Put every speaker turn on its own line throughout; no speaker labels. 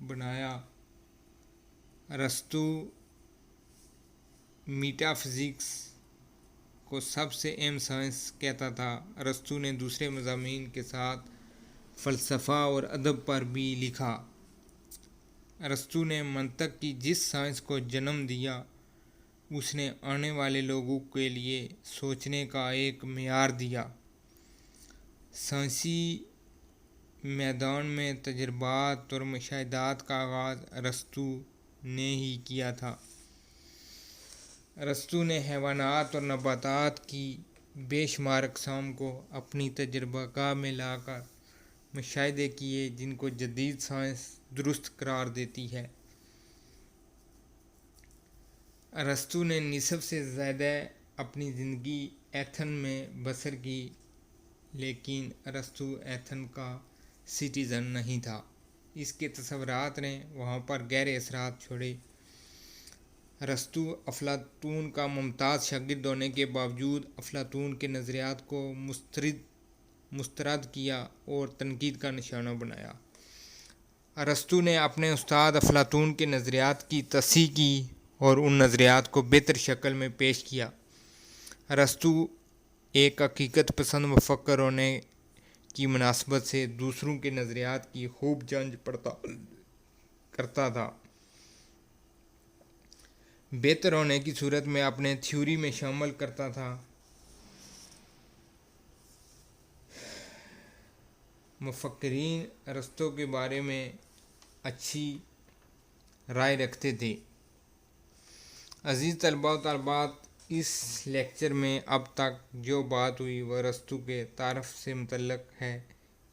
بنایا۔ ارسطو meta physics کو سب سے اہم سائنس کہتا تھا۔ ارسطو نے دوسرے مضامین کے ساتھ فلسفہ اور ادب پر بھی لکھا۔ ارسطو نے منطق کی جس سائنس کو جنم دیا اس نے آنے والے لوگوں کے لیے سوچنے کا ایک معیار دیا۔ سائنسی میدان میں تجربات اور مشاہدات کا آغاز ارسطو نے ہی کیا تھا۔ ارسطو نے حیوانات اور نباتات کی بے شمار اقسام کو اپنی تجربہ گاہ میں لا کر مشاہدے کیے جن کو جدید سائنس درست قرار دیتی ہے۔ ارسطو نے نصف سے زیادہ اپنی زندگی ایتھن میں بسر کی، لیکن ارسطو ایتھن کا سٹیزن نہیں تھا۔ اس کے تصورات نے وہاں پر گہرے اثرات چھوڑے۔ ارسطو افلاطون کا ممتاز شاگرد ہونے کے باوجود افلاطون کے نظریات کو مسترد کیا اور تنقید کا نشانہ بنایا۔ ارسطو نے اپنے استاد افلاطون کے نظریات کی تصحیح کی اور ان نظریات کو بہتر شکل میں پیش کیا۔ ارسطو ایک حقیقت پسند مفکر ہونے کی مناسبت سے دوسروں کے نظریات کی خوب جانچ پڑتال کرتا تھا۔ بہتر ہونے کی صورت میں اپنے تھیوری میں شامل کرتا تھا۔ مفکرین ارسطو کے بارے میں اچھی رائے رکھتے تھے۔ عزیز طلباء و طالبات، اس لیکچر میں اب تک جو بات ہوئی وہ ارسطو کے تعارف سے متعلق ہے۔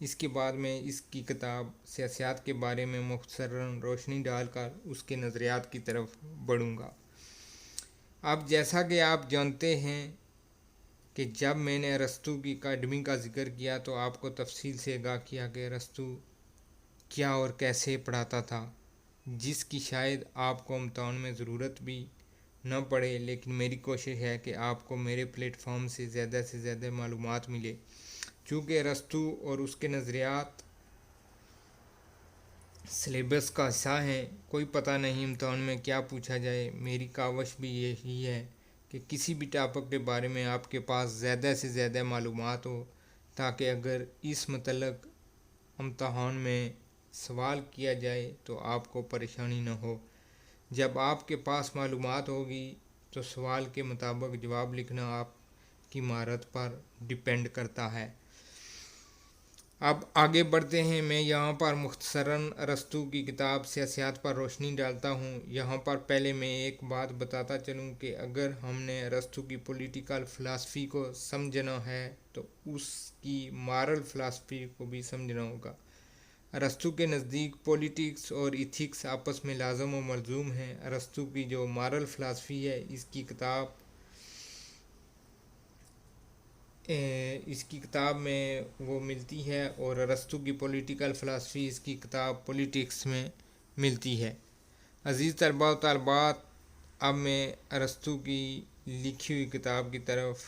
اس کے بعد میں اس کی کتاب سیاسیات کے بارے میں مختصراً روشنی ڈال کر اس کے نظریات کی طرف بڑھوں گا۔ اب جیسا کہ آپ جانتے ہیں کہ جب میں نے ارسطو کی اکیڈمی کا ذکر کیا تو آپ کو تفصیل سے آگاہ کیا کہ ارسطو کیا اور کیسے پڑھاتا تھا، جس کی شاید آپ کو امتحان میں ضرورت بھی نہ پڑے، لیکن میری کوشش ہے کہ آپ کو میرے پلیٹ فارم سے زیادہ معلومات ملے۔ چونکہ ارسطو اور اس کے نظریات سلیبس کا حصہ ہیں، کوئی پتہ نہیں امتحان میں کیا پوچھا جائے۔ میری کاوش بھی یہی ہے کہ کسی بھی ٹاپک کے بارے میں آپ کے پاس زیادہ سے زیادہ معلومات ہو، تاکہ اگر اس متعلق امتحان میں سوال کیا جائے تو آپ کو پریشانی نہ ہو۔ جب آپ کے پاس معلومات ہوگی تو سوال کے مطابق جواب لکھنا آپ کی مہارت پر ڈیپینڈ کرتا ہے۔ اب آگے بڑھتے ہیں۔ میں یہاں پر مختصراً ارسطو کی کتاب سیاسیات پر روشنی ڈالتا ہوں۔ یہاں پر پہلے میں ایک بات بتاتا چلوں کہ اگر ہم نے ارسطو کی پولیٹیکل فلسفی کو سمجھنا ہے تو اس کی مارل فلسفی کو بھی سمجھنا ہوگا۔ ارسطو کے نزدیک پولیٹکس اور ایتھکس آپس میں لازم و ملزوم ہیں۔ ارسطو کی جو مارل فلسفی ہے اس کی کتاب میں وہ ملتی ہے، اور ارسطو کی پولیٹیکل فلسفی اس کی کتاب پولیٹکس میں ملتی ہے۔ عزیز طلباء و طالبات، اب میں ارسطو کی لکھی ہوئی کتاب کی طرف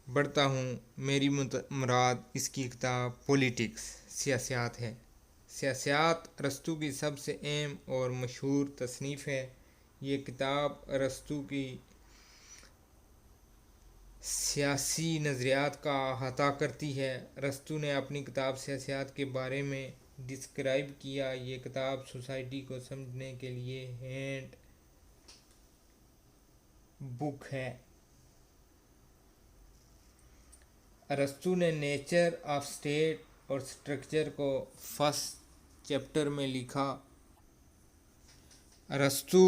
بڑھتا ہوں۔ میری مراد اس کی کتاب پولیٹکس سیاسیات ہے۔ سیاسیات ارسطو کی سب سے اہم اور مشہور تصنیف ہے۔ یہ کتاب ارسطو کی سیاسی نظریات کا احاطہ کرتی ہے۔ ارسطو نے اپنی کتاب سیاسیات کے بارے میں ڈسکرائب کیا۔ یہ کتاب سوسائٹی کو سمجھنے کے لیے ہینڈ بک ہے۔ ارسطو نے نیچر آف اسٹیٹ اور اسٹرکچر کو فرسٹ چیپٹر میں لکھا۔ ارسطو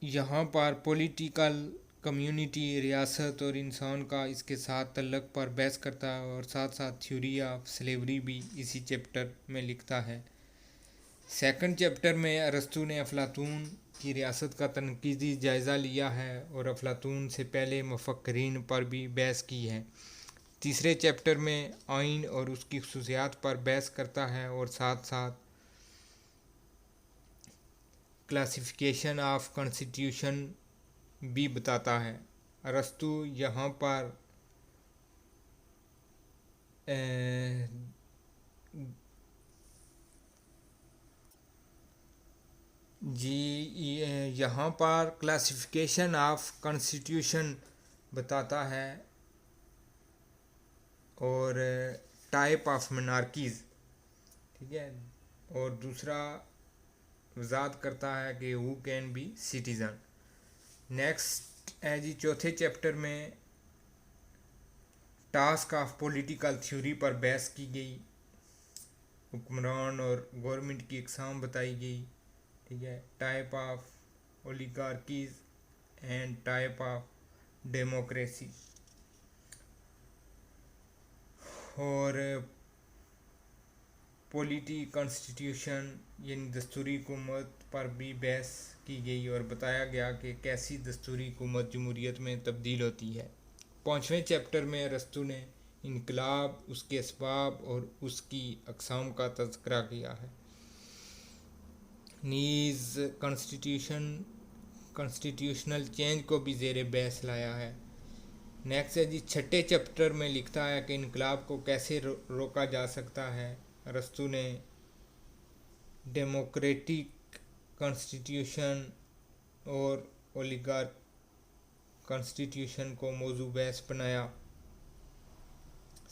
یہاں پر پولیٹیکل کمیونٹی، ریاست اور انسان کا اس کے ساتھ تعلق پر بحث کرتا ہے، اور ساتھ ساتھ تھیوری آف سلیوری بھی اسی چیپٹر میں لکھتا ہے۔ سیکنڈ چیپٹر میں ارسطو نے افلاطون کی ریاست کا تنقیدی جائزہ لیا ہے اور افلاطون سے پہلے مفکرین پر بھی بحث کی ہے۔ تیسرے چیپٹر میں آئین اور اس کی خصوصیات پر بحث کرتا ہے اور ساتھ ساتھ کلاسیفیکیشن آف کانسٹیٹیوشن بھی بتاتا ہے۔ ارسطو یہاں پر جی یہاں پر کلاسیفیکیشن آف کانسٹیٹیوشن بتاتا ہے اور ٹائپ آف منارکیز، ٹھیک ہے، اور دوسرا وضاحت کرتا ہے کہ who can be citizen. Next ہے جی چوتھے چیپٹر میں ٹاسک آف پولیٹیکل تھیوری پر بحث کی گئی، حکمران اور گورنمنٹ کی اقسام بتائی گئی، ٹھیک ہے، type of oligarchies and type of democracy, اور پولیٹی کانسٹیٹیوشن یعنی دستوری حکومت پر بھی بحث کی گئی اور بتایا گیا کہ کیسی دستوری حکومت جمہوریت میں تبدیل ہوتی ہے۔ پانچویں چیپٹر میں ارسطو نے انقلاب، اس کے اسباب اور اس کی اقسام کا تذکرہ کیا ہے۔ نیز کانسٹیٹیوشنل چینج کو بھی زیر بحث لایا ہے۔ نیکسٹ ہے جی چھٹے چیپٹر میں لکھتا ہے کہ انقلاب کو کیسے روکا جا سکتا ہے۔ ارسطو نے ڈیموکریٹک کانسٹیٹیوشن اور اولیگارک کانسٹیٹیوشن کو موضوع بحث بنایا۔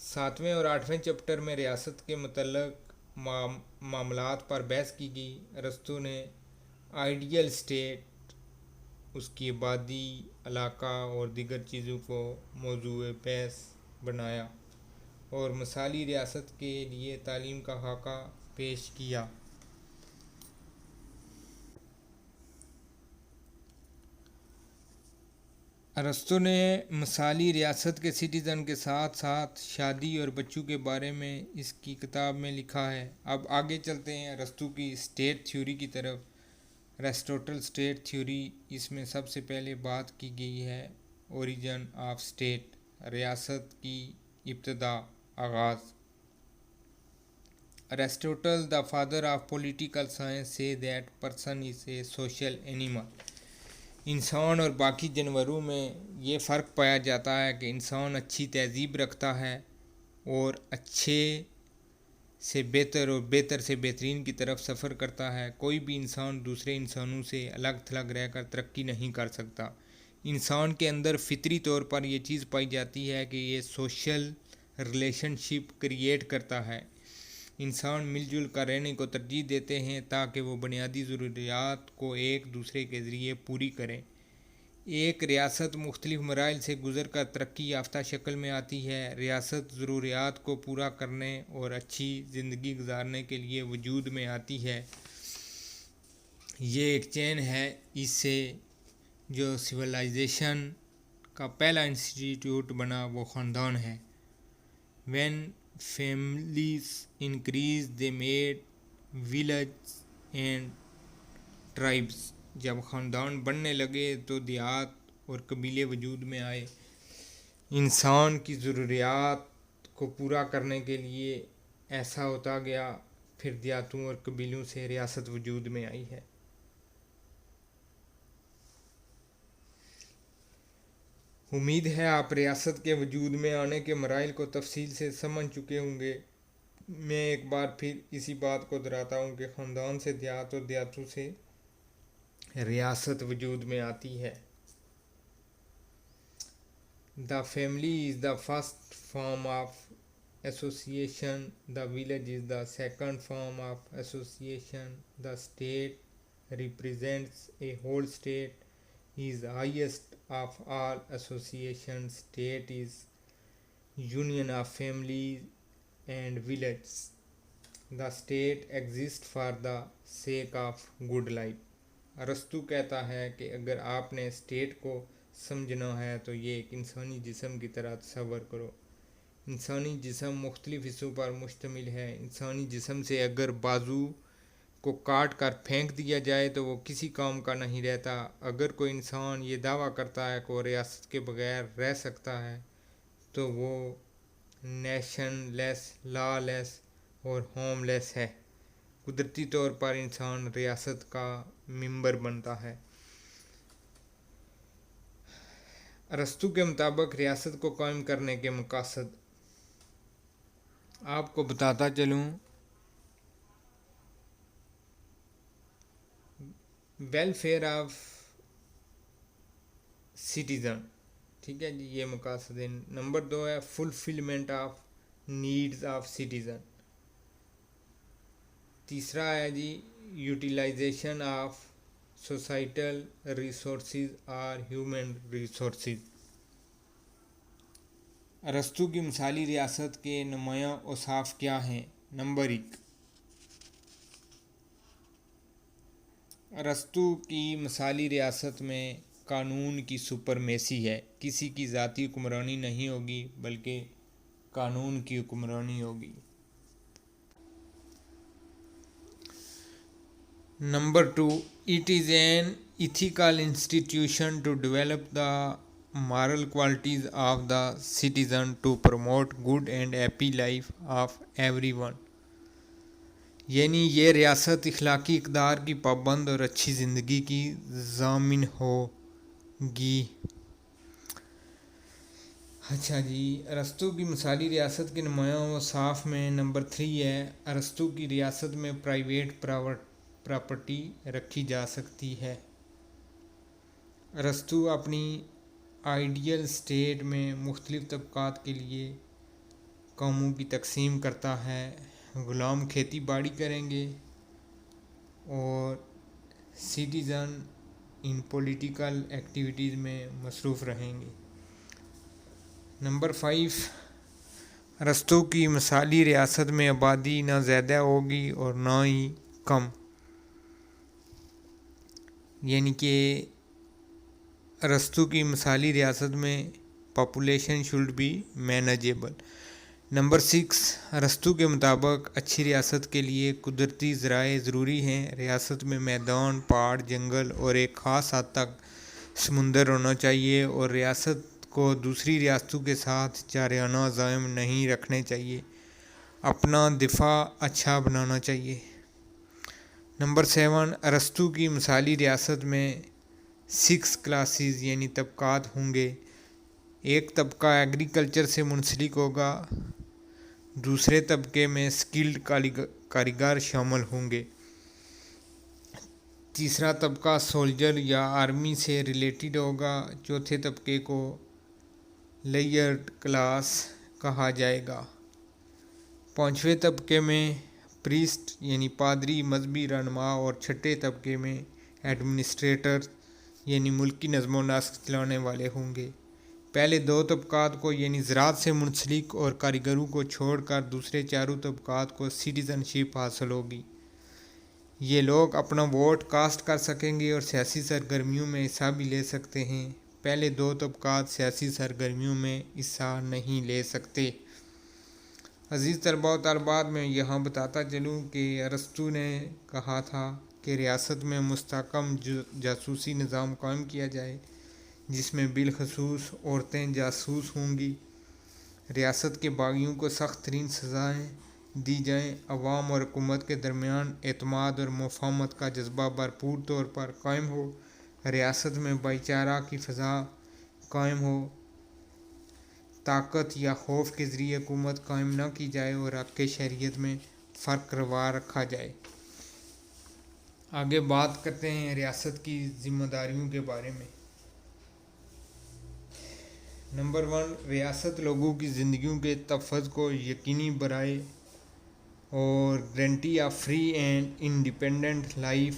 ساتویں اور آٹھویں چیپٹر میں ریاست کے متعلق معاملات پر بحث کی گئی۔ ارسطو نے آئیڈیل اسٹیٹ، اس کی آبادی، علاقہ اور دیگر چیزوں کو موضوع بحث بنایا اور مثالی ریاست کے لیے تعلیم کا خاکہ پیش کیا۔ ارسطو نے مثالی ریاست کے سٹیزن کے ساتھ ساتھ شادی اور بچوں کے بارے میں اس کی کتاب میں لکھا ہے۔ اب آگے چلتے ہیں ارسطو کی اسٹیٹ تھیوری کی طرف۔ ایرسٹوٹل اسٹیٹ تھیوری، اس میں سب سے پہلے بات کی گئی ہے اوریجن آف اسٹیٹ، ریاست کی ابتدا، آغاز۔ Aristotle the father of political science سے that person is a social animal. انسان اور باقی جانوروں میں یہ فرق پایا جاتا ہے کہ انسان اچھی تہذیب رکھتا ہے اور اچھے سے بہتر اور بہتر سے بہترین کی طرف سفر کرتا ہے۔ کوئی بھی انسان دوسرے انسانوں سے الگ تھلگ رہ کر ترقی نہیں کر سکتا۔ انسان کے اندر فطری طور پر یہ چیز پائی جاتی ہے کہ یہ سوشل ریلیشن شپ کریٹ کرتا ہے۔ انسان مل جل کر رہنے کو ترجیح دیتے ہیں تاکہ وہ بنیادی ضروریات کو ایک دوسرے کے ذریعے پوری کریں۔ ایک ریاست مختلف مراحل سے گزر کر ترقی یافتہ شکل میں آتی ہے۔ ریاست ضروریات کو پورا کرنے اور اچھی زندگی گزارنے کے لیے وجود میں آتی ہے۔ یہ ایک چین ہے۔ اس سے جو سویلائزیشن کا پہلا انسٹیٹیوٹ بنا وہ خاندان ہے۔ When families increased they made villages and tribes۔ جب خاندان بڑھنے لگے تو دیہات اور قبیلے وجود میں آئے۔ انسان کی ضروریات کو پورا کرنے کے لیے ایسا ہوتا گیا، پھر دیہاتوں اور قبیلوں سے ریاست وجود میں آئی ہے۔ امید ہے آپ ریاست کے وجود میں آنے کے مراحل کو تفصیل سے سمجھ چکے ہوں گے۔ میں ایک بار پھر اسی بات کو دہراتا ہوں کہ خاندان سے دیہات اور دیہاتوں سے ریاست وجود میں آتی ہے۔ The family is the first form of association. The village is the second form of association. The state represents a whole state. Is highest of all associations. State is union of families and villages. The state exists for the sake of good life. ارسطو کہتا ہے کہ اگر آپ نے state کو سمجھنا ہے تو یہ ایک انسانی جسم کی طرح تصور کرو۔ انسانی جسم مختلف حصوں پر مشتمل ہے۔ انسانی جسم سے اگر بازو کو کاٹ کر پھینک دیا جائے تو وہ کسی کام کا نہیں رہتا۔ اگر کوئی انسان یہ دعویٰ کرتا ہے کہ وہ ریاست کے بغیر رہ سکتا ہے تو وہ نیشن لیس، لا لیس اور ہوم لیس ہے۔ قدرتی طور پر انسان ریاست کا ممبر بنتا ہے۔ ارسطو کے مطابق ریاست کو قائم کرنے کے مقاصد آپ کو بتاتا چلوں۔ ویلفیئر آف سٹیزن، ٹھیک ہے جی، یہ مقاصد ہیں۔ نمبر 2 ہے fulfilment of needs of citizen. تیسرا ہے جی یوٹیلائزیشن آف سوسائٹل ریسورسز اور ہیومن ریسورسز۔ ارسطو کی مثالی ریاست کے نمایاں اوصاف کیا ہیں؟ نمبر 1، ارسطو کی مثالی ریاست میں قانون کی سپرمیسی ہے، کسی کی ذاتی حکمرانی نہیں ہوگی بلکہ قانون کی حکمرانی ہوگی۔ Number 2، it is an ethical institution to develop the moral qualities of the citizen to promote good and happy life of everyone۔ یعنی یہ ریاست اخلاقی اقدار کی پابند اور اچھی زندگی کی ضامن ہوگی۔ اچھا جی، ارسطو کی مثالی ریاست کے نمایاں اوصاف میں نمبر 3 ہے ارسطو کی ریاست میں پرائیویٹ پراپرٹی رکھی جا سکتی ہے۔ ارسطو اپنی آئیڈیل اسٹیٹ میں مختلف طبقات کے لیے کاموں کی تقسیم کرتا ہے۔ غلام کھیتی باڑی کریں گے اور سٹیزن ان پولیٹیکل ایکٹیویٹیز میں مصروف رہیں گے۔ نمبر 5، ارسطو کی مثالی ریاست میں آبادی نہ زیادہ ہوگی اور نہ ہی کم، یعنی کہ ارسطو کی مثالی ریاست میں population should be manageable. Number 6، ارسطو کے مطابق اچھی ریاست کے لیے قدرتی ذرائع ضروری ہیں۔ ریاست میں میدان، پہاڑ، جنگل اور ایک خاص حد تک سمندر ہونا چاہیے، اور ریاست کو دوسری ریاستوں کے ساتھ جارحانہ عزائم نہیں رکھنے چاہیے۔ اپنا دفاع اچھا بنانا چاہیے۔ نمبر 7، ارسطو کی مثالی ریاست میں 6 کلاسز یعنی طبقات ہوں گے۔ ایک طبقہ ایگریکلچر سے منسلک ہوگا، دوسرے طبقے میں سکلڈ کاریگر شامل ہوں گے، تیسرا طبقہ سولجر یا آرمی سے ریلیٹڈ ہوگا، چوتھے طبقے کو لیئرڈ کلاس کہا جائے گا، پانچویں طبقے میں پریسٹ یعنی پادری مذہبی رہنما، اور چھٹے طبقے میں ایڈمنسٹریٹر یعنی ملکی نظم و نسق چلانے والے ہوں گے۔ پہلے 2 طبقات کو یعنی زراعت سے منسلک اور کاریگروں کو چھوڑ کر دوسرے چاروں طبقات کو سٹیزن شپ حاصل ہوگی۔ یہ لوگ اپنا ووٹ کاسٹ کر سکیں گے اور سیاسی سرگرمیوں میں حصہ بھی لے سکتے ہیں۔ پہلے 2 طبقات سیاسی سرگرمیوں میں حصہ نہیں لے سکتے۔ عزیز طلباء و طالبات، میں یہاں بتاتا چلوں کہ ارسطو نے کہا تھا کہ ریاست میں مستحکم جاسوسی نظام قائم کیا جائے، جس میں بالخصوص عورتیں جاسوس ہوں گی۔ ریاست کے باغیوں کو سخت ترین سزائیں دی جائیں، عوام اور حکومت کے درمیان اعتماد اور مفاہمت کا جذبہ بھرپور طور پر قائم ہو، ریاست میں بھائی چارہ کی فضا قائم ہو، طاقت یا خوف کے ذریعے حکومت قائم نہ کی جائے اور حق شہریت میں فرق روا رکھا جائے۔ آگے بات کرتے ہیں ریاست کی ذمہ داریوں کے بارے میں۔ نمبر 1، ریاست لوگوں کی زندگیوں کے تحفظ کو یقینی بنائے اور guarantee of free and independent life.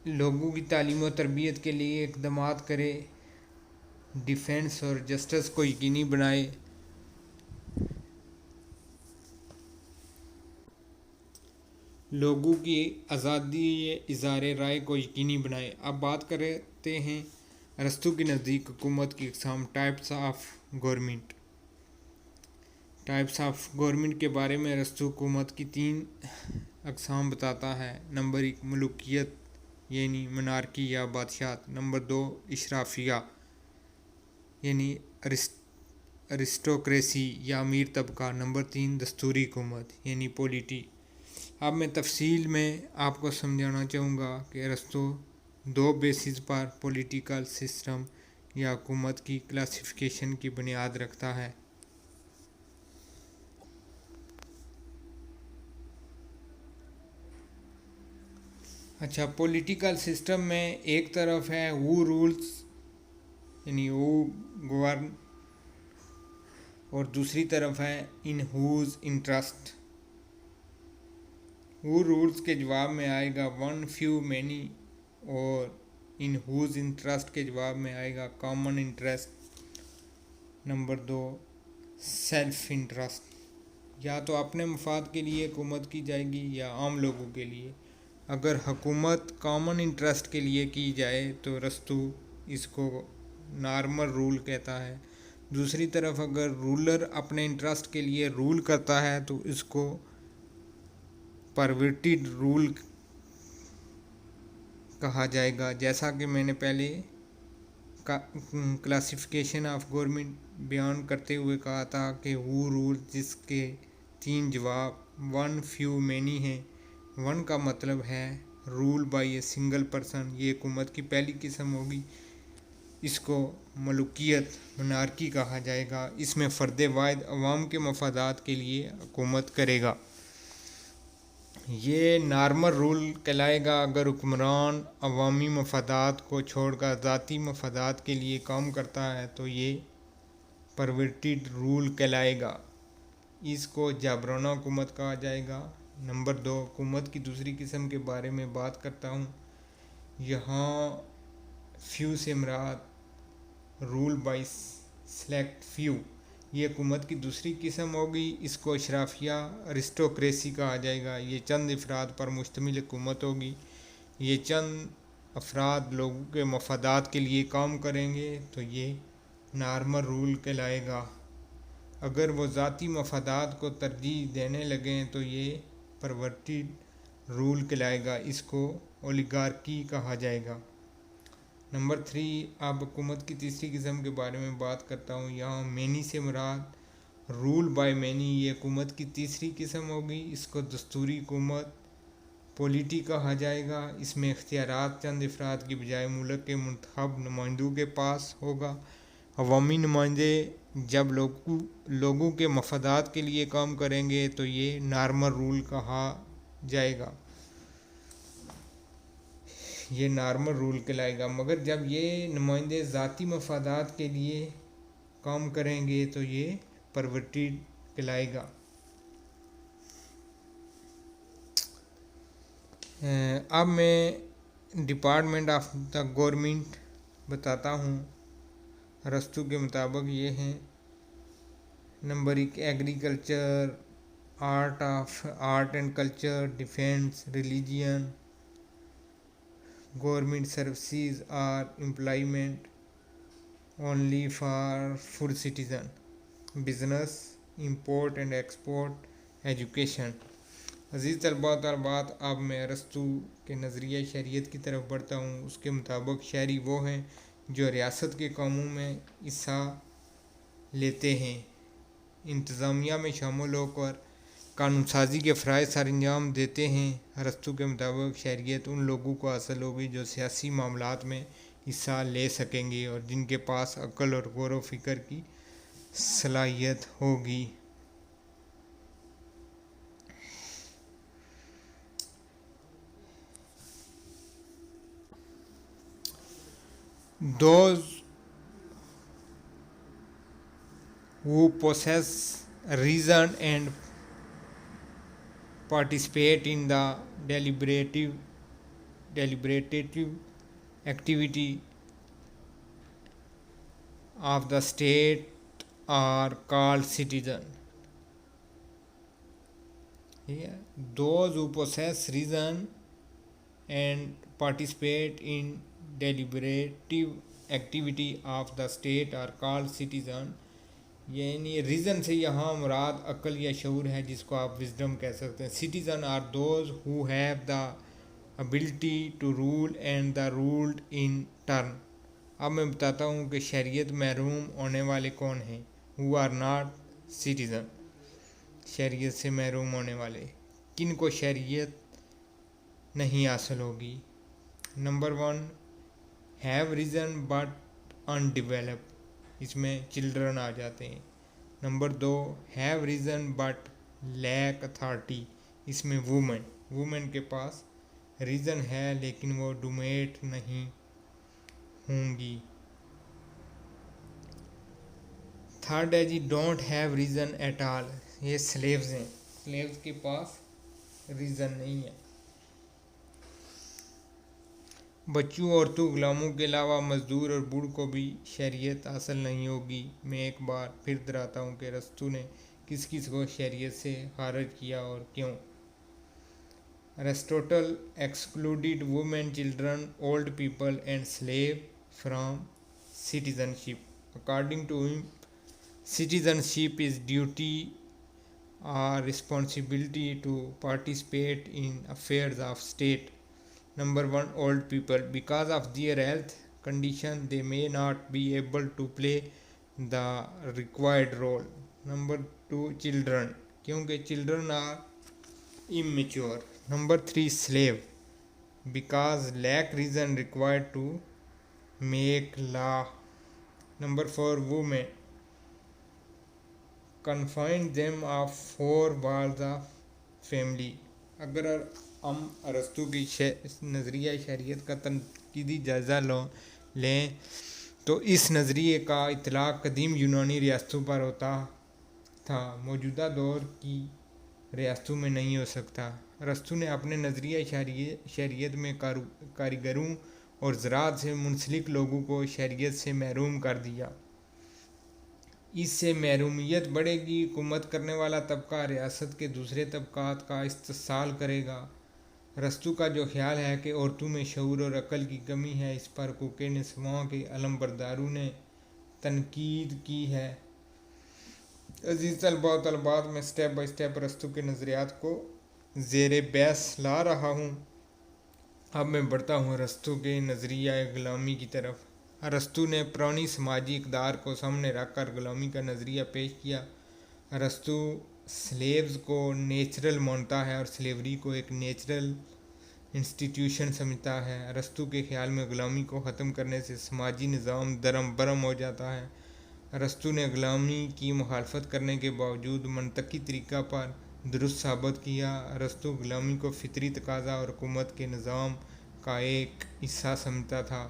لوگوں کی تعلیم و تربیت کے لیے اقدامات کرے، ڈیفنس اور جسٹس کو یقینی بنائے، لوگوں کی آزادی اظہار رائے کو یقینی بنائے۔ اب بات کرتے ہیں ارسطو کے نزدیک حکومت کی اقسام، types of government. Types of government کے بارے میں ارسطو حکومت کی 3 اقسام بتاتا ہے۔ نمبر 1، ملوکیت یعنی منارکی یا بادشاہت۔ نمبر 2، اشرافیہ یعنی ارسٹوکریسی یا امیر طبقہ۔ نمبر 3، دستوری حکومت یعنی پولیٹی۔ اب میں تفصیل میں آپ کو سمجھانا چاہوں گا کہ ارسطو 2 بیسز پر پولیٹیکل سسٹم یا حکومت کی کلاسیفیکیشن کی بنیاد رکھتا ہے۔ اچھا، پولیٹیکل سسٹم میں ایک طرف ہے ہو رولز یعنی ہو گورن، اور دوسری طرف ہے in whose interest. Who rules کے جواب میں آئے گا ون فیو مینی، اور ان ہوز انٹرسٹ کے جواب میں آئے گا common interest. Number 2، self interest, یا تو اپنے مفاد کے لیے حکومت کی جائے گی یا عام لوگوں کے لیے۔ اگر حکومت کامن انٹرسٹ کے لیے کی جائے تو ارسطو اس کو نارمل رول کہتا ہے۔ دوسری طرف اگر رولر اپنے انٹرسٹ کے لیے رول کرتا ہے تو اس کو پرورٹیڈ رول کہا جائے گا۔ جیسا کہ میں نے پہلے کلاسیفیکیشن آف گورنمنٹ بیان کرتے ہوئے کہا تھا کہ ہو رول جس کے 3 جواب ون فیو مینی ہیں۔ ون کا مطلب ہے rule by a single person, یہ حکومت کی پہلی قسم ہوگی، اس کو ملوکیت منارکی کہا جائے گا۔ اس میں فرد واحد عوام کے مفادات کے لیے حکومت کرے گا، یہ نارمل رول کہلائے گا۔ اگر حکمران عوامی مفادات کو چھوڑ کر ذاتی مفادات کے لیے کام کرتا ہے تو یہ پرورٹیڈ رول کہلائے گا، اس کو جابرانہ حکومت کہا جائے گا۔ نمبر 2، حکومت کی دوسری قسم کے بارے میں بات کرتا ہوں۔ یہاں فیو سے مراد رول بائی سلیکٹ فیو، یہ حکومت کی دوسری قسم ہوگی، اس کو اشرافیہ ارسٹوکریسی کہا جائے گا۔ یہ چند افراد پر مشتمل حکومت ہوگی، یہ چند افراد لوگوں کے مفادات کے لیے کام کریں گے تو یہ نارمل رول کہلائے گا۔ اگر وہ ذاتی مفادات کو ترجیح دینے لگیں تو یہ پرورٹیڈ رول کہلائے گا، اس کو اولیگارکی کہا جائے گا۔ نمبر 3، اب حکومت کی تیسری قسم کے بارے میں بات کرتا ہوں۔ یہاں مینی سے مراد رول بائی مینی، یہ حکومت کی تیسری قسم ہوگی، اس کو دستوری حکومت پولیٹی کہا جائے گا۔ اس میں اختیارات چند افراد کی بجائے ملک کے منتخب نمائندوں کے پاس ہوگا۔ عوامی نمائندے جب لوگوں کے مفادات کے لیے کام کریں گے تو یہ نارمل رول کہا جائے گا، یہ نارمل رول کہلائے گا۔ مگر جب یہ نمائندے ذاتی مفادات کے لیے کام کریں گے تو یہ پرورٹیڈ کہلائے گا۔ اب میں ڈپارٹمنٹ آف دا گورنمنٹ بتاتا ہوں۔ ارسطو کے مطابق یہ ہیں: number 1، agriculture, art and culture, defence, religion, government services اور employment only for citizen, business, import and export, education. عزیز طلباء و طالبات، اب میں ارسطو کے نظریہ شہریت کی طرف بڑھتا ہوں۔ اس کے مطابق شہری وہ ہیں جو ریاست کے کاموں میں حصہ لیتے ہیں، انتظامیہ میں شامل ہو کر قانون سازی کے فرائض سر انجام دیتے ہیں۔ ارسطو کے مطابق شہریت ان لوگوں کو حاصل ہوگی جو سیاسی معاملات میں حصہ لے سکیں گے اور جن کے پاس عقل اور غور و فکر کی صلاحیت ہوگی۔ Those who possess reason and participate in the deliberative activity of the state are called citizen. Those who possess reason and participate in deliberative activity of the state are called citizen. یعنی reason سے یہاں مراد عقل یا شعور ہے، جس کو آپ وزڈم کہہ سکتے ہیں۔ Citizen are those who have the ability to rule and the ruled in turn. اب میں بتاتا ہوں کہ شہریت محروم ہونے والے کون ہیں۔ ہو آر ناٹ سٹیزن، شہریت سے محروم ہونے والے کن کو شہریت نہیں حاصل ہوگی؟ Number 1، have reason but undeveloped, اس میں چلڈرن آ جاتے ہیں۔ Number 2، have reason but lack authority, اس میں وومن کے پاس ریزن ہے لیکن وہ ڈومیٹ نہیں ہوں گی۔ تھرڈ ہے جی don't have reason at all, یہ سلیوز ہیں، سلیوز کے پاس ریزن نہیں ہے۔ بچوں، عورتوں، غلاموں کے علاوہ مزدور اور بوڑھ کو بھی شہریت حاصل نہیں ہوگی۔ میں ایک بار پھر دہراتا ہوں کہ ارسطو نے کس کس کو شہریت سے خارج کیا اور کیوں۔ Aristotle excluded women, children, old people and slave from citizenship. According to ہم citizenship is duty or responsibility to participate in affairs of state. Number 1, old people. Because of their health condition, they may not be able to play the required role. Number 2, children. Kyunki children are immature. Number 3, slave. Because lack reason required to make law. Number 4, women. Confine them of 4 walls of family. اگر ہم ارسطو کی نظریہ شہریت کا تنقیدی جائزہ لیں تو اس نظریے کا اطلاق قدیم یونانی ریاستوں پر ہوتا تھا، موجودہ دور کی ریاستوں میں نہیں ہو سکتا۔ ارسطو نے اپنے نظریہ شہریت میں کاریگروں اور زراعت سے منسلک لوگوں کو شہریت سے محروم کر دیا۔ اس سے محرومیت بڑھے گی، حکومت کرنے والا طبقہ ریاست کے دوسرے طبقات کا استحصال کرے گا۔ ارسطو کا جو خیال ہے کہ عورتوں میں شعور اور عقل کی کمی ہے، اس پر حقوق نسواں کے علم برداروں نے تنقید کی ہے۔ عزیز طلباء و طالبات، میں سٹیپ بائی سٹیپ ارسطو کے نظریات کو زیر بحث لا رہا ہوں۔ اب میں بڑھتا ہوں ارسطو کے نظریہ غلامی کی طرف۔ ارسطو نے پرانی سماجی اقدار کو سامنے رکھ کر غلامی کا نظریہ پیش کیا۔ ارسطو سلیوز کو نیچرل مانتا ہے اور سلیوری کو ایک نیچرل انسٹیٹیوشن سمجھتا ہے۔ ارسطو کے خیال میں غلامی کو ختم کرنے سے سماجی نظام درم برم ہو جاتا ہے۔ ارسطو نے غلامی کی مخالفت کرنے کے باوجود منطقی طریقہ پر درست ثابت کیا۔ ارسطو غلامی کو فطری تقاضا اور حکومت کے نظام کا ایک حصہ سمجھتا تھا۔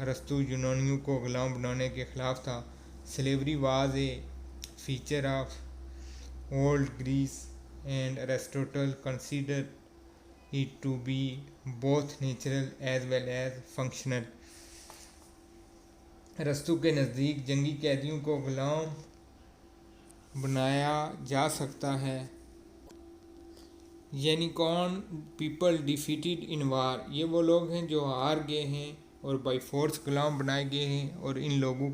ارسطو یونانیوں کو غلام بنانے کے خلاف تھا۔ Slavery was a feature of old Greece and Aristotle considered it to be both natural as well as functional. ارسطو کے نزدیک جنگی قیدیوں کو غلام بنایا جا سکتا ہے، یعنی کون پیپل ڈیفیٹڈ ان وار، یہ وہ لوگ ہیں جو ہار گئے ہیں اور بائی فورس غلام بنائے گئے ہیں، اور ان لوگوں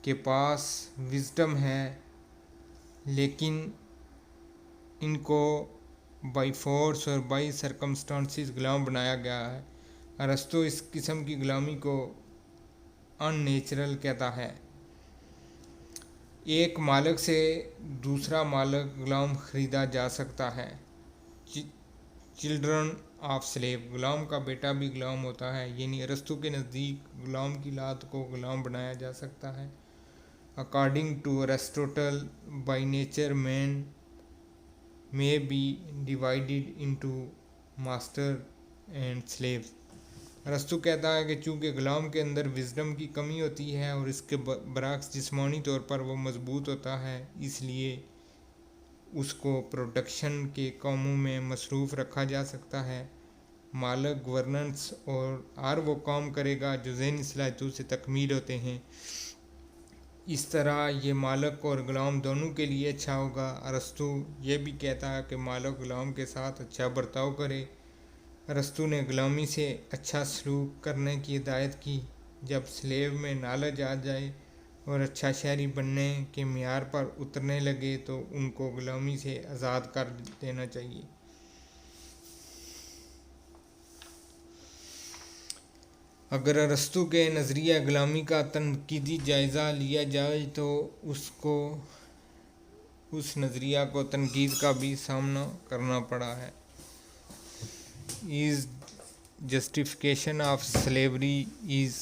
کے پاس وزڈم ہے لیکن ان کو بائی فورس اور بائی سرکمسٹانسز غلام بنایا گیا ہے۔ ارسطو اس قسم کی غلامی کو ان نیچرل کہتا ہے۔ ایک مالک سے دوسرا مالک غلام خریدا جا سکتا ہے۔ چلڈرن آف سلیو، غلام کا بیٹا بھی غلام ہوتا ہے، یعنی ارسطو کے نزدیک غلام کی اولاد کو غلام بنایا جا سکتا ہے۔ According to Aristotle by nature man may be divided into master and slave۔ ارسطو کہتا ہے کہ چونکہ غلام کے اندر وزڈم کی کمی ہوتی ہے اور اس کے برعکس جسمانی طور پر وہ مضبوط ہوتا ہے، اس لیے اس کو پروڈکشن کے کاموں میں مصروف رکھا جا سکتا ہے۔ مالک گورننس اور ہر وہ کام کرے گا جو ذہنی صلاحیتوں سے تکمیل ہوتے ہیں۔ اس طرح یہ مالک اور غلام دونوں کے لیے اچھا ہوگا۔ ارسطو یہ بھی کہتا ہے کہ مالک غلام کے ساتھ اچھا برتاؤ کرے۔ ارسطو نے غلامی سے اچھا سلوک کرنے کی ہدایت کی۔ جب سلیو میں نالج آ جائے اور اچھا شہری بننے کے معیار پر اترنے لگے تو ان کو غلامی سے آزاد کر دینا چاہیے۔ اگر ارسطو کے نظریہ غلامی کا تنقیدی جائزہ لیا جائے تو اس نظریہ کو تنقید کا بھی سامنا کرنا پڑا ہے۔ His justification of slavery is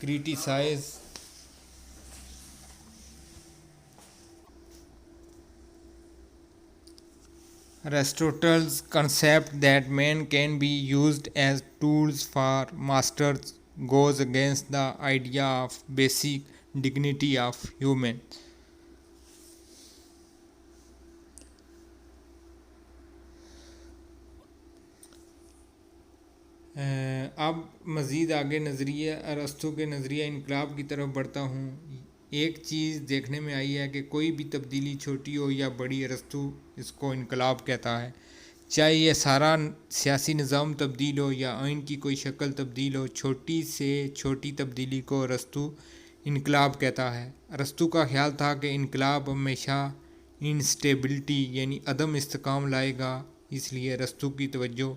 criticized Aristotle's concept that men can be used as tools for masters goes against the idea of basic dignity of human. اب مزید آگے نظریہ ارسطو کے نظریہ انقلاب کی طرف بڑھتا ہوں. ایک چیز دیکھنے میں آئی ہے کہ کوئی بھی تبدیلی چھوٹی ہو یا بڑی، ارسطو اس کو انقلاب کہتا ہے. چاہے یہ سارا سیاسی نظام تبدیل ہو یا آئین کی کوئی شکل تبدیل ہو، چھوٹی سے چھوٹی تبدیلی کو ارسطو انقلاب کہتا ہے. ارسطو کا خیال تھا کہ انقلاب ہمیشہ انسٹیبلٹی یعنی عدم استحکام لائے گا. اس لیے ارسطو کی توجہ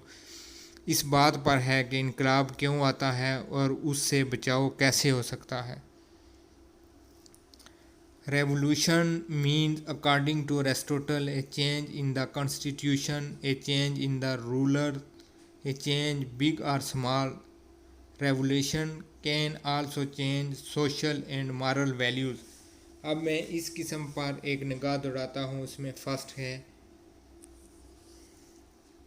اس بات پر ہے کہ انقلاب کیوں آتا ہے اور اس سے بچاؤ کیسے ہو سکتا ہے. Revolution means, according to Aristotle, a change in the constitution, a change in the ruler, a change big or small. Revolution can also change social and moral values. اب میں اس قسم پر ایک نگاہ دوڑاتا ہوں. اس میں فرسٹ ہے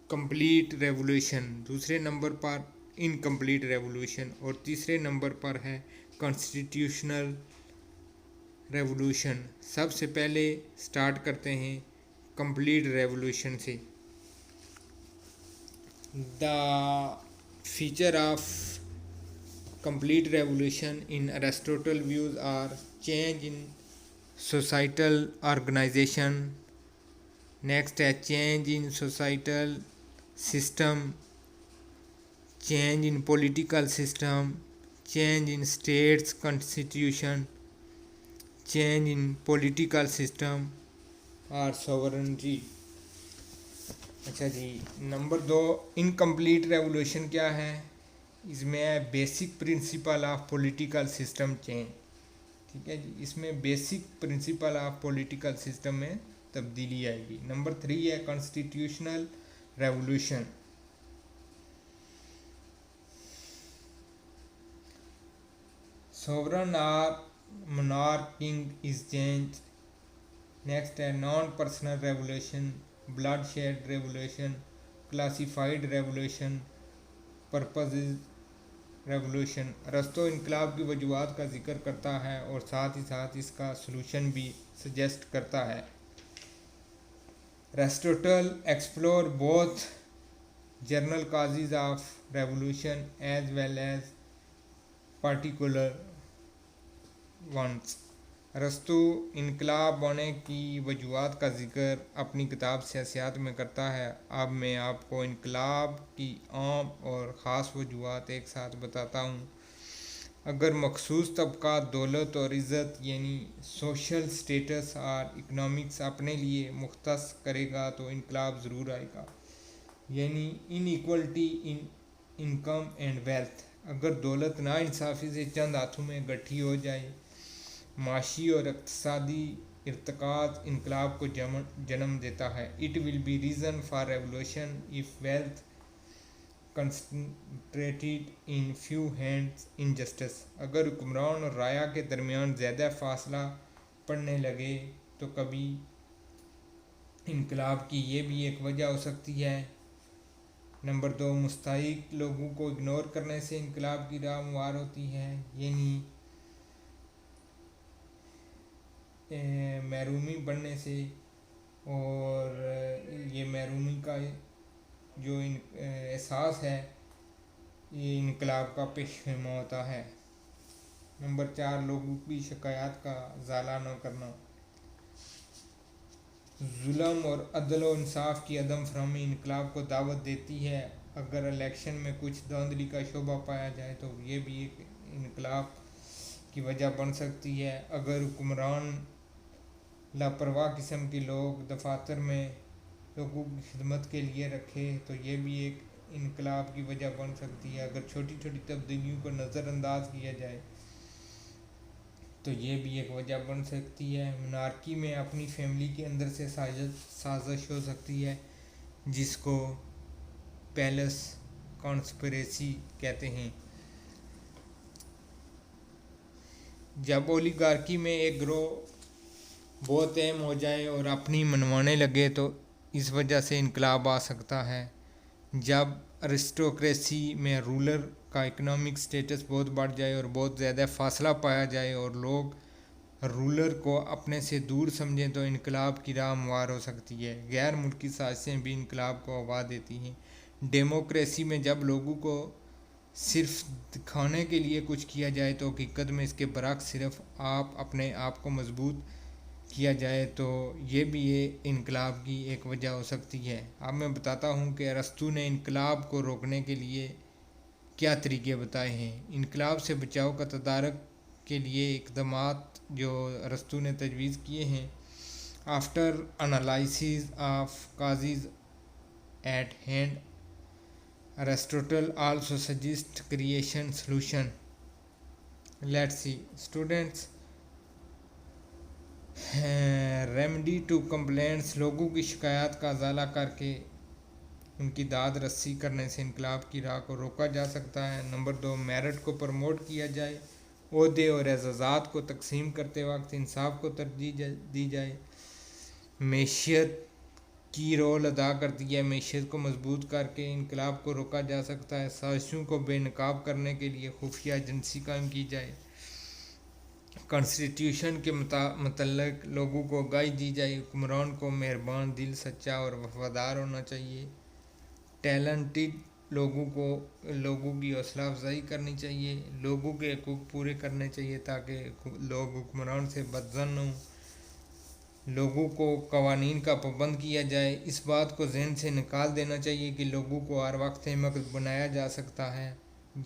کمپلیٹ ریولیوشن، دوسرے number پر incomplete revolution اور تیسرے نمبر پر ہے کانسٹیٹیوشنل ریولیوشن. سب سے پہلے سٹارٹ کرتے ہیں کمپلیٹ ریولیوشن سے. The feature of complete revolution in Aristotle views are change in societal organization. Next ہے change in societal system, change in political system, change in states constitution, change in political system اور sovereignty. اچھا جی، number 2 incomplete revolution کیا ہے؟ اس میں ہے basic principle of political system change. ٹھیک ہے جی، اس میں basic principle of political system میں تبدیلی آئے گی. نمبر 3 ہے کانسٹیٹیوشنل ریولیوشن. سوورن اور monarchic is change. نیکسٹ ہے non personal revolution, bloodshed revolution, classified revolution, purposes revolution. ارسطو انقلاب کی وجوہات کا ذکر کرتا ہے اور ساتھ ہی ساتھ اس کا سلوشن بھی سجیسٹ کرتا ہے. Aristotle explore both general causes of revolution as well as particular ones. ارسطو انقلاب ہونے کی وجوہات کا ذکر اپنی کتاب سیاسیات میں کرتا ہے. اب میں آپ کو انقلاب کی عام اور خاص وجوہات ایک ساتھ بتاتا ہوں. اگر مخصوص طبقات دولت اور عزت یعنی سوشل سٹیٹس اور اکنامکس اپنے لیے مختص کرے گا تو انقلاب ضرور آئے گا. یعنی inequality in income and wealth. اگر دولت نا انصافی سے چند ہاتھوں میں گٹھی ہو جائے، معاشی اور اقتصادی ارتقاء انقلاب کو جنم دیتا ہے. It will be reason for revolution if wealth concentrated in few hands injustice. اگر حکمران اور رعایا کے درمیان زیادہ فاصلہ پڑنے لگے تو کبھی انقلاب کی یہ بھی ایک وجہ ہو سکتی ہے. نمبر 2 مستحق لوگوں کو اگنور کرنے سے انقلاب کی راہ ہموار ہوتی ہے. یعنی محرومی بڑھنے سے، اور یہ محرومی کا جو احساس ہے یہ انقلاب کا پیش خیمہ ہوتا ہے. نمبر 4 لوگوں کی شکایات کا ازالہ نہ کرنا. ظلم اور عدل و انصاف کی عدم فراہمی انقلاب کو دعوت دیتی ہے. اگر الیکشن میں کچھ دھاندلی کا شبہ پایا جائے تو یہ بھی ایک انقلاب کی وجہ بن سکتی ہے. اگر حکمران لاپرواہ قسم کے لوگ دفاتر میں لوگوں کی خدمت کے لیے رکھے تو یہ بھی ایک انقلاب کی وجہ بن سکتی ہے. اگر چھوٹی چھوٹی تبدیلیوں کو نظر انداز کیا جائے تو یہ بھی ایک وجہ بن سکتی ہے. منارکی میں اپنی فیملی کے اندر سے سازش ہو سکتی ہے جس کو پیلس کانسپریسی کہتے ہیں. جب اولیگارکی میں ایک گروہ بہت اہم ہو جائے اور اپنی منوانے لگے تو اس وجہ سے انقلاب آ سکتا ہے جب ارسٹوکریسی میں رولر کا اکنامک سٹیٹس بہت بڑھ جائے اور بہت زیادہ فاصلہ پایا جائے اور لوگ رولر کو اپنے سے دور سمجھیں تو انقلاب کی راہ ہموار ہو سکتی ہے۔ غیر ملکی سازشیں بھی انقلاب کو ہوا دیتی ہیں۔ ڈیموکریسی میں جب لوگوں کو صرف دکھانے کے لیے کچھ کیا جائے تو حقیقت میں اس کے برعکس صرف اپنے آپ کو مضبوط کیا جائے تو یہ بھی انقلاب کی ایک وجہ ہو سکتی ہے۔ اب میں بتاتا ہوں کہ ارسطو نے انقلاب کو روکنے کے لیے کیا طریقے بتائے ہیں۔ انقلاب سے بچاؤ کا تدارک کے لیے اقدامات جو ارسطو نے تجویز کیے ہیں: after analysis of causes at hand Aristotle also suggests creation solution. Let's see. Students, remedy to complaints. لوگوں کی شکایات کا ازالہ کر کے ان کی داد رسی کرنے سے انقلاب کی راہ کو روکا جا سکتا ہے۔ نمبر 2، میرٹ کو پروموٹ کیا جائے، عہدے اور اعزازات کو تقسیم کرتے وقت انصاف کو ترجیح دی جائے۔ معیشت کی رول ادا کرتی ہے، معیشت کو مضبوط کر کے انقلاب کو روکا جا سکتا ہے۔ سازشوں کو بے نقاب کرنے کے لیے خفیہ ایجنسی قائم کی جائے۔ کانسٹیٹیوشن کے متعلق لوگوں کو آگاہی دی جائے۔ حکمران کو مہربان دل، سچا اور وفادار ہونا چاہیے۔ ٹیلنٹڈ لوگوں کی حوصلہ افزائی کرنی چاہیے۔ لوگوں کے حقوق پورے کرنے چاہیے تاکہ لوگ حکمران سے بدظن نہ ہوں۔ لوگوں کو قوانین کا پابند کیا جائے۔ اس بات کو ذہن سے نکال دینا چاہیے کہ لوگوں کو ہر وقت احمق بنایا جا سکتا ہے۔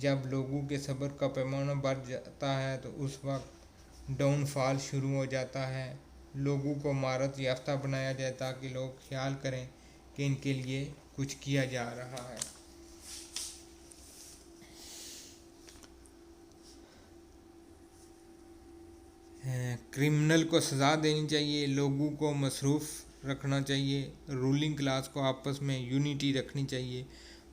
جب لوگوں کے صبر کا پیمانہ بڑھ جاتا ہے تو اس وقت ڈاؤن فال شروع ہو جاتا ہے۔ لوگوں کو مہارت یافتہ بنایا جائے تاکہ لوگ خیال کریں کہ ان کے لیے کچھ کیا جا رہا ہے۔ کرمنل کو سزا دینی چاہیے، لوگوں کو مصروف رکھنا چاہیے، رولنگ کلاس کو آپس میں یونٹی رکھنی چاہیے،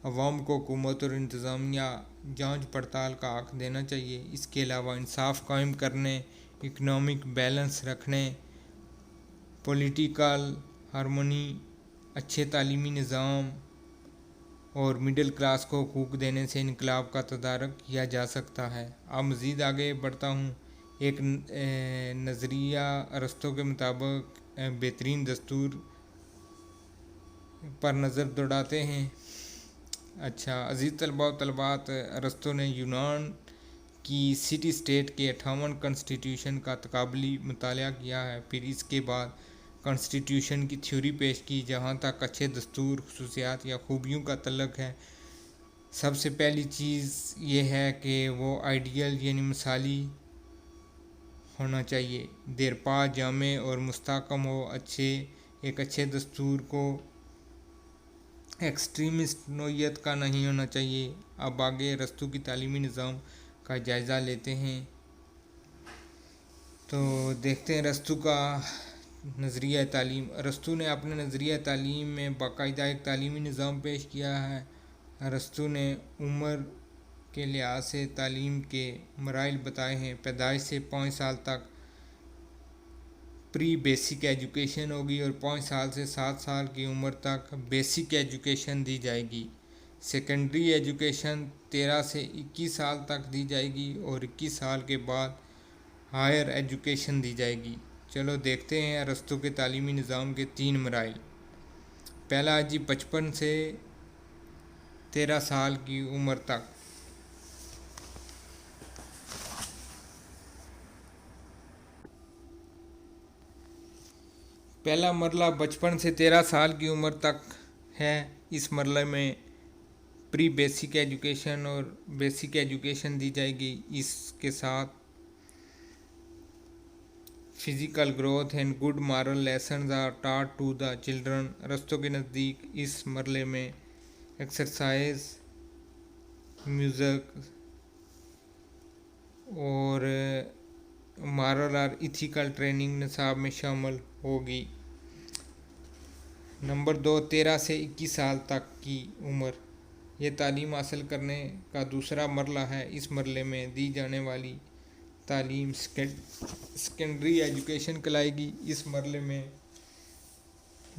عوام کو حکومت اور انتظامیہ جانچ پڑتال کا حق دینا چاہیے۔ اس کے علاوہ انصاف قائم کرنے، اکنامک بیلنس رکھنے، پولیٹیکل ہارمونی، اچھے تعلیمی نظام اور مڈل کلاس کو حقوق دینے سے انقلاب کا تدارک کیا جا سکتا ہے۔ اب مزید آگے بڑھتا ہوں۔ ایک نظریہ ارسطو کے مطابق بہترین دستور پر نظر دوڑاتے ہیں۔ اچھا عزیز طلباء و طالبات، ارسطو نے یونان کی سٹی اسٹیٹ کے 58 کانسٹیٹیوشن کا تقابلی مطالعہ کیا ہے، پھر اس کے بعد کانسٹیٹیوشن کی تھیوری پیش کی۔ جہاں تک اچھے دستور، خصوصیات یا خوبیوں کا تعلق ہے، سب سے پہلی چیز یہ ہے کہ وہ آئیڈیل یعنی مثالی ہونا چاہیے، دیرپا، جامع اور مستحکم ہو۔ ایک اچھے دستور کو ایکسٹریمسٹ نوعیت کا نہیں ہونا چاہیے۔ اب آگے ارسطو کی تعلیمی نظام کا جائزہ لیتے ہیں تو دیکھتے ہیں ارسطو کا نظریہ تعلیم۔ ارسطو نے اپنے نظریہ تعلیم میں باقاعدہ ایک تعلیمی نظام پیش کیا ہے۔ ارسطو نے عمر کے لحاظ سے تعلیم کے مراحل بتائے ہیں۔ پیدائش سے 5 سال تک پری بیسک ایجوکیشن ہوگی اور 5 سال سے 7 سال کی عمر تک بیسک ایجوکیشن دی جائے گی۔ سیکنڈری ایجوکیشن 13 سے 21 سال تک دی جائے گی اور 21 سال کے بعد ہائر ایجوکیشن دی جائے گی۔ چلو دیکھتے ہیں ارسطو کے تعلیمی نظام کے 3 مراحل۔ پہلا ہے 55 سے 13 سال کی عمر تک۔ پہلا مرحلہ 55 سے 13 سال کی عمر تک ہے۔ اس مرحلے میں پری بیسک ایجوکیشن اور بیسک ایجوکیشن دی جائے گی۔ اس کے ساتھ physical growth and good moral lessons are taught to the children. ارسطو کے نزدیک اس مرحلے میں ایکسرسائز، میوزک اور مارل اور ایتھیکل ٹریننگ نصاب میں شامل ہوگی۔ نمبر 2، 13 سے 21 سال تک کی عمر، یہ تعلیم حاصل کرنے کا دوسرا مرحلہ ہے۔ اس مرحلے میں دی جانے والی تعلیم سیکنڈری ایجوکیشن کہلائے گی۔ اس مرحلے میں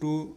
2,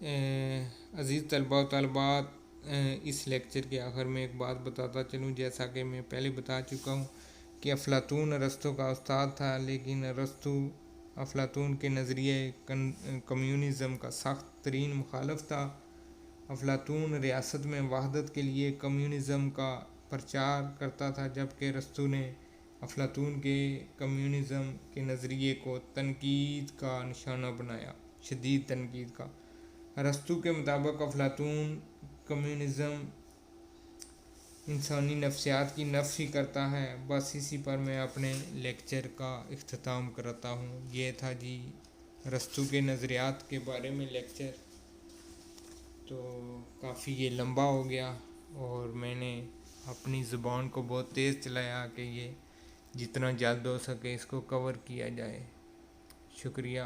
عزیز طلباء و طالبات، اس لیکچر کے آخر میں ایک بات بتاتا چلوں، جیسا کہ میں پہلے بتا چکا ہوں کہ افلاطون ارسطو کا استاد تھا، لیکن ارسطو افلاطون کے نظریے کمیونزم کا سخت ترین مخالف تھا۔ افلاطون ریاست میں وحدت کے لیے کمیونزم کا پرچار کرتا تھا، جبکہ ارسطو نے افلاطون کے کمیونزم کے نظریے کو تنقید کا نشانہ بنایا، شدید تنقید کا۔ ارسطو کے مطابق افلاطون کمیونزم انسانی نفسیات کی نفی کرتا ہے۔ بس اسی پر میں اپنے لیکچر کا اختتام کرتا ہوں۔ یہ تھا جی ارسطو کے نظریات کے بارے میں لیکچر، تو کافی یہ لمبا ہو گیا اور میں نے اپنی زبان کو بہت تیز چلایا کہ یہ جتنا جلد ہو سکے اس کو کور کیا جائے۔ شکریہ۔